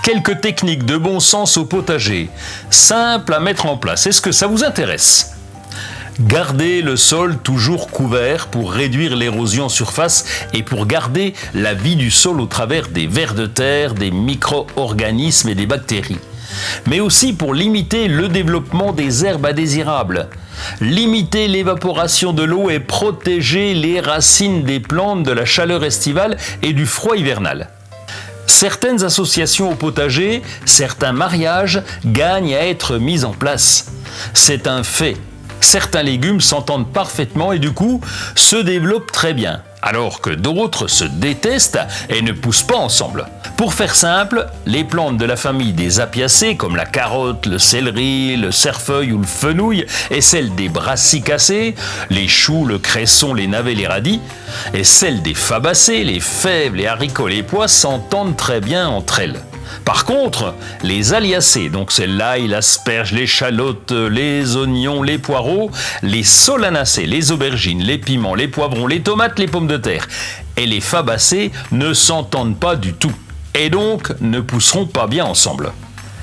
Quelques techniques de bon sens au potager, simples à mettre en place. Est-ce que ça vous intéresse ? Gardez le sol toujours couvert pour réduire l'érosion en surface et pour garder la vie du sol au travers des vers de terre, des micro-organismes et des bactéries. Mais aussi pour limiter le développement des herbes indésirables. Limiter l'évaporation de l'eau et protéger les racines des plantes de la chaleur estivale et du froid hivernal. Certaines associations au potager, certains mariages gagnent à être mis en place. C'est un fait. Certains légumes s'entendent parfaitement et du coup se développent très bien, alors que d'autres se détestent et ne poussent pas ensemble. Pour faire simple, les plantes de la famille des apiacées comme la carotte, le céleri, le cerfeuil ou le fenouil et celles des brassicacées, les choux, le cresson, les navets, les radis, et celles des fabacées, les fèves, les haricots, les pois s'entendent très bien entre elles. Par contre, les aliacées, donc c'est l'ail, l'asperge, l'échalote, les oignons, les poireaux, les solanacées, les aubergines, les piments, les poivrons, les tomates, les pommes de terre et les fabacées ne s'entendent pas du tout et donc ne pousseront pas bien ensemble.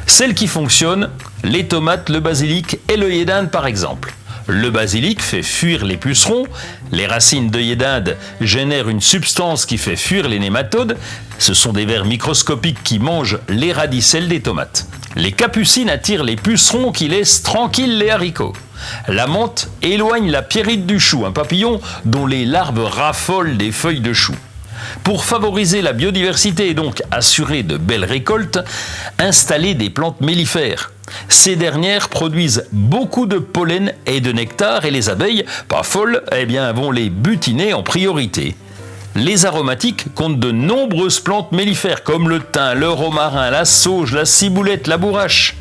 Celles qui fonctionnent, les tomates, le basilic et l'œillet d'Inde par exemple. Le basilic fait fuir les pucerons, les racines d'œillet d'Inde génèrent une substance qui fait fuir les nématodes, ce sont des vers microscopiques qui mangent les radicelles des tomates. Les capucines attirent les pucerons qui laissent tranquilles les haricots. La menthe éloigne la pierrite du chou, un papillon dont les larves raffolent des feuilles de chou. Pour favoriser la biodiversité et donc assurer de belles récoltes, installez des plantes mellifères. Ces dernières produisent beaucoup de pollen et de nectar et les abeilles, pas folles, vont les butiner en priorité. Les aromatiques comptent de nombreuses plantes mellifères comme le thym, le romarin, la sauge, la ciboulette, la bourrache.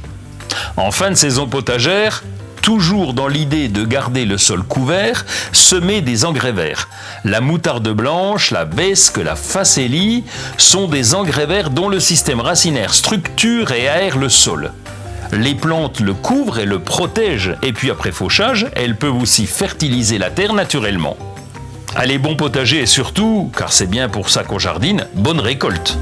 En fin de saison potagère, toujours dans l'idée de garder le sol couvert, semez des engrais verts. La moutarde blanche, la vesque, la facélie sont des engrais verts dont le système racinaire structure et aère le sol. Les plantes le couvrent et le protègent, et puis après fauchage, elles peuvent aussi fertiliser la terre naturellement. Allez, bon potager et surtout, car c'est bien pour ça qu'on jardine, bonne récolte!